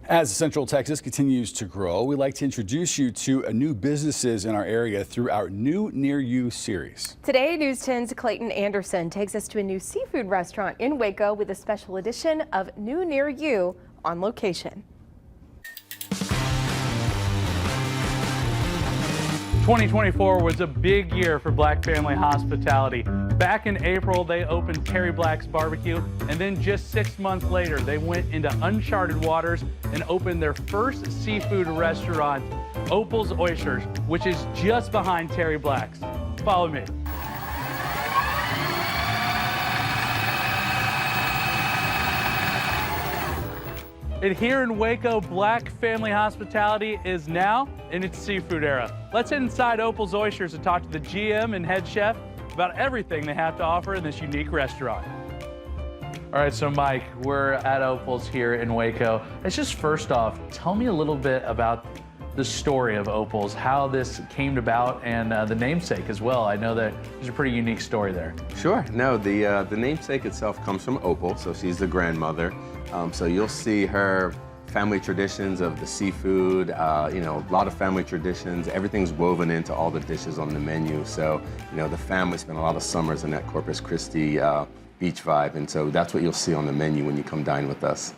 As Central Texas continues to grow, we'd like to introduce you to new businesses in our area through our New Near You series. Today, News 10's Clayton Anderson takes us to a new seafood restaurant in Waco with a special edition of New Near You on location. 2024 was a big year for Black Family Hospitality. Back in April, they opened Terry Black's Barbecue, and then just 6 months later, they went into uncharted waters and opened their first seafood restaurant, Opal's Oysters, which is just behind Terry Black's. Follow me. And here in Waco, Black Family Hospitality is now in its seafood era. Let's head inside Opal's Oysters and talk to the GM and head chef about everything they have to offer in this unique restaurant. All right, so Mike, we're at Opal's here in Waco. Let's just first off, tell me a little bit about the story of Opal's, how this came about, and the namesake as well. I know that there's a pretty unique story there. Sure. No, the namesake itself comes from Opal, so she's the grandmother. So you'll see her family traditions of the seafood, you know, a lot of family traditions. Everything's woven into all the dishes on the menu. So, you know, the family spent a lot of summers in that Corpus Christi beach vibe, and so that's what you'll see on the menu when you come dine with us.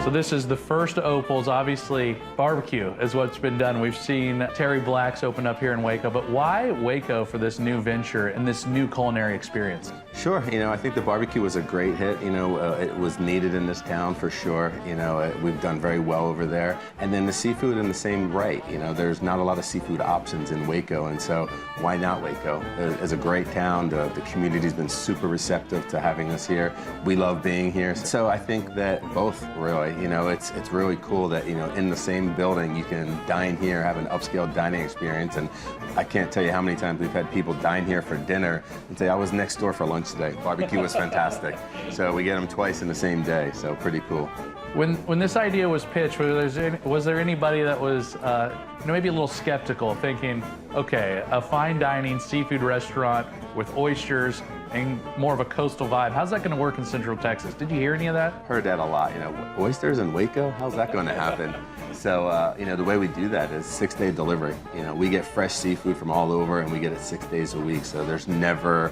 So this is the first Opal's. Obviously, barbecue is what's been done. We've seen Terry Black's open up here in Waco, but why Waco for this new venture and this new culinary experience? Sure, you know, I think the barbecue was a great hit. You know, it was needed in this town for sure. You know, we've done very well over there. And then the seafood in the same right. You know, there's not a lot of seafood options in Waco, and so why not Waco? It's a great town. The community's been super receptive to having us here. We love being here. So I think that both really. You know, it's really cool that, you know, in the same building you can dine here, have an upscale dining experience, and I can't tell you how many times we've had people dine here for dinner and say, I was next door for lunch today. Barbecue was fantastic. So we get them twice in the same day, so pretty cool. When this idea was pitched, was there anybody that was you know, maybe a little skeptical, thinking, okay, a fine dining seafood restaurant with oysters and more of a coastal vibe, how's that going to work in Central Texas? Did you hear any of that? Heard that a lot. You know, oysters in Waco, how's that going to happen? So, you know, the way we do that is 6-day delivery. You know, we get fresh seafood from all over, and we get it 6 days a week. So there's never,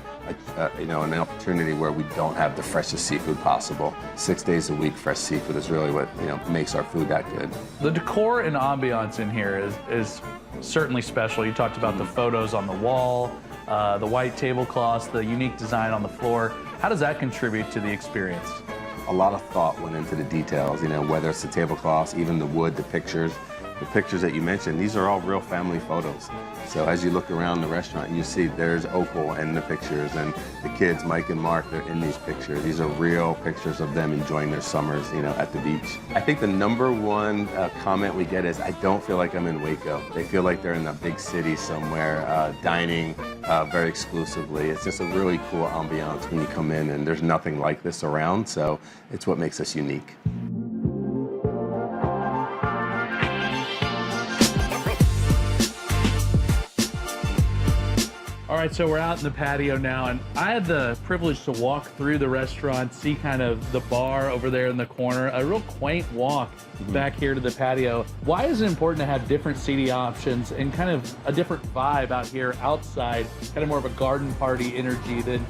you know, an opportunity where we don't have the freshest seafood possible. 6 days a week, fresh seafood is really what, you know, makes our food that good. The decor and ambiance in here is certainly special. You talked about the photos on the wall, the white tablecloths, the unique design on the floor. How does that contribute to the experience? A lot of thought went into the details, you know, whether it's the tablecloths, even the wood, the pictures that you mentioned, these are all real family photos. So as you look around the restaurant, you see there's Opal in the pictures, and the kids, Mike and Mark, they're in these pictures. These are real pictures of them enjoying their summers, you know, at the beach. I think the #1 comment we get is, I don't feel like I'm in Waco. They feel like they're in a big city somewhere, dining very exclusively. It's just a really cool ambiance when you come in, and there's nothing like this around, so it's what makes us unique. All right, so we're out in the patio now, and I had the privilege to walk through the restaurant, see kind of the bar over there in the corner, a real quaint walk back here to the patio. Why is it important to have different seating options and kind of a different vibe out here outside, kind of more of a garden party energy than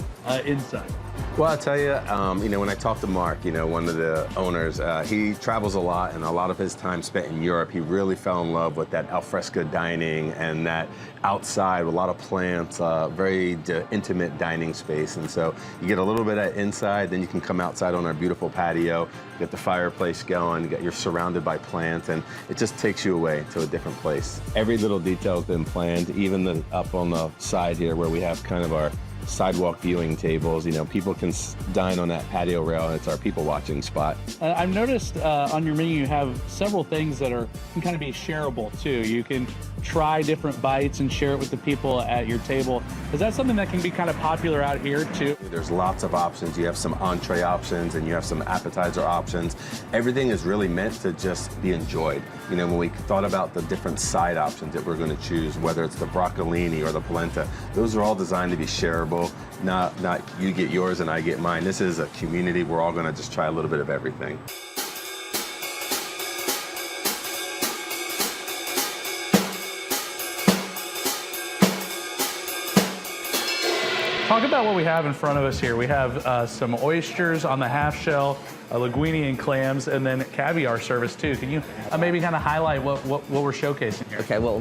inside? Well, I'll tell you, you know, when I talked to Mark, you know, one of the owners, he travels a lot, and a lot of his time spent in Europe. He really fell in love with that alfresco dining and that outside with a lot of plants, very intimate dining space. And so you get a little bit of inside, then you can come outside on our beautiful patio, get the fireplace going, you're surrounded by plants, and it just takes you away to a different place. Every little detail has been planned, even up on the side here where we have kind of our sidewalk viewing tables. You know, people can dine on that patio rail, and it's our people watching spot. I've noticed on your menu you have several things that can kind of be shareable too. You can try different bites and share it with the people at your table. Is that something that can be kind of popular out here too? There's lots of options. You have some entree options and you have some appetizer options. Everything is really meant to just be enjoyed. You know, when we thought about the different side options that we're going to choose, whether it's the broccolini or the polenta, those are all designed to be shareable comfortable. Not you get yours and I get mine. This is a community. We're all gonna just try a little bit of everything. Talk about what we have in front of us here. We have some oysters on the half shell, linguine and clams, and then caviar service too. Can you maybe kind of highlight what we're showcasing here? Okay, well,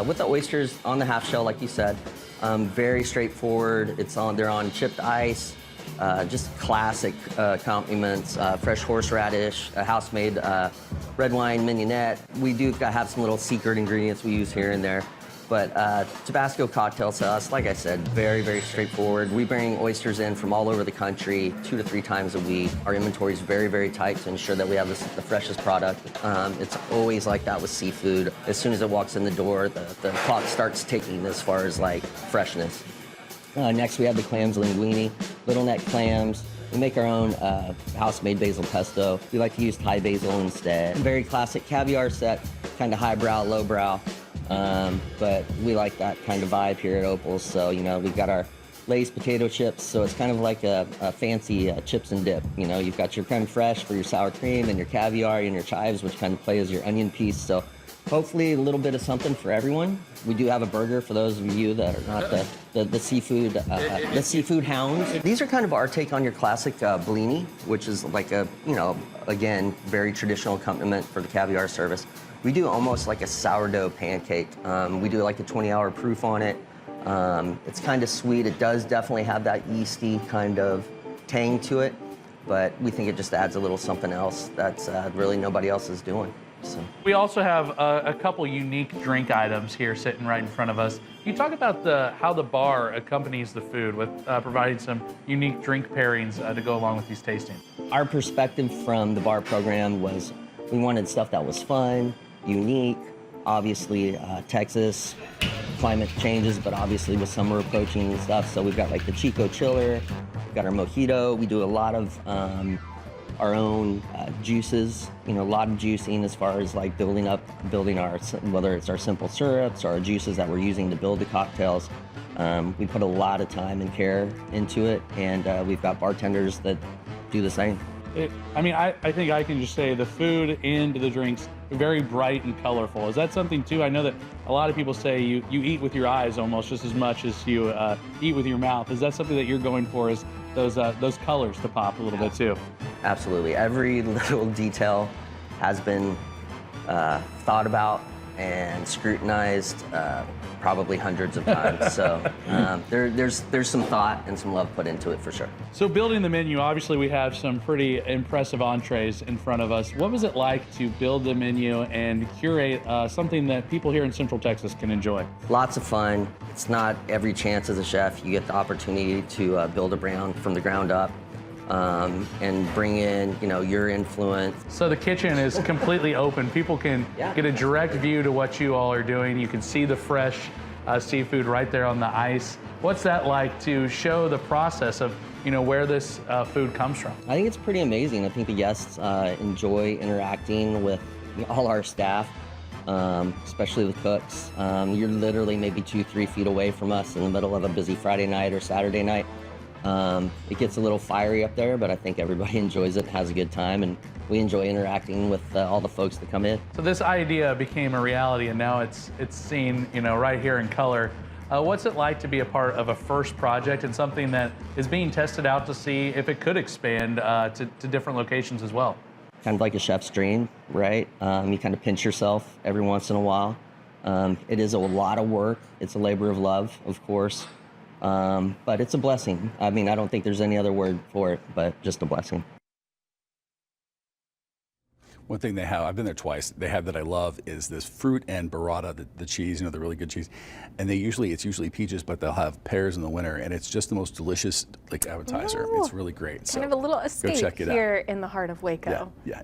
with the oysters on the half shell, like you said, very straightforward. They're on chipped ice, just classic accompaniments, fresh horseradish, a house-made red wine mignonette. We do have some little secret ingredients we use here and there. But Tabasco cocktail sauce, like I said, very, very straightforward. We bring oysters in from all over the country 2 to 3 times a week. Our inventory is very, very tight to ensure that we have the freshest product. It's always like that with seafood. As soon as it walks in the door, the clock starts ticking as far as like freshness. Next, we have the clams linguine, little neck clams. We make our own house-made basil pesto. We like to use Thai basil instead. Very classic caviar set, kind of highbrow, lowbrow. But we like that kind of vibe here at Opal. So, you know, we've got our Lay's potato chips. So it's kind of like a fancy chips and dip. You know, you've got your creme fraiche for your sour cream and your caviar and your chives, which kind of play as your onion piece. So hopefully a little bit of something for everyone. We do have a burger for those of you that are not the seafood hounds. These are kind of our take on your classic blini, which is like a, you know, again, very traditional accompaniment for the caviar service. We do almost like a sourdough pancake. We do like a 20-hour proof on it. It's kind of sweet. It does definitely have that yeasty kind of tang to it, but we think it just adds a little something else that's really nobody else is doing. So. We also have a couple unique drink items here sitting right in front of us. Can you talk about how the bar accompanies the food with providing some unique drink pairings to go along with these tastings? Our perspective from the bar program was we wanted stuff that was fun, unique. Obviously, Texas, climate changes, but obviously with summer approaching and stuff, so we've got like the Chico Chiller, we've got our mojito. We do a lot of our own juices, you know, a lot of juicing as far as like building our, whether it's our simple syrups or our juices that we're using to build the cocktails. We put a lot of time and care into it, and we've got bartenders that do the same. I think I can just say the food and the drinks are very bright and colorful. Is that something too? I know that a lot of people say you eat with your eyes almost just as much as you eat with your mouth. Is that something that you're going for, is those colors to pop a little bit too? Absolutely. Every little detail has been thought about and scrutinized probably hundreds of times. So there's some thought and some love put into it for sure. So building the menu, obviously we have some pretty impressive entrees in front of us. What was it like to build the menu and curate something that people here in Central Texas can enjoy? Lots of fun. It's not every chance as a chef you get the opportunity to build a brand from the ground up. And bring in, you know, your influence. So the kitchen is completely open. People can get a direct view to what you all are doing. You can see the fresh seafood right there on the ice. What's that like to show the process of, you know, where this food comes from? I think it's pretty amazing. I think the guests enjoy interacting with all our staff, especially the cooks. You're literally maybe 2-3 feet away from us in the middle of a busy Friday night or Saturday night. It gets a little fiery up there, but I think everybody enjoys it, has a good time, and we enjoy interacting with all the folks that come in. So this idea became a reality, and now it's seen, you know, right here in color. What's it like to be a part of a first project and something that is being tested out to see if it could expand to different locations as well? Kind of like a chef's dream, right? You kind of pinch yourself every once in a while. It is a lot of work. It's a labor of love, of course. But it's a blessing. I mean, I don't think there's any other word for it, but just a blessing. One thing they have, I've been there twice, they have that I love is this fruit and burrata, the cheese, you know, the really good cheese. And it's usually peaches, but they'll have pears in the winter, and it's just the most delicious like appetizer. Ooh. It's really great. Kind of a little escape check it here in the heart of Waco. Yeah.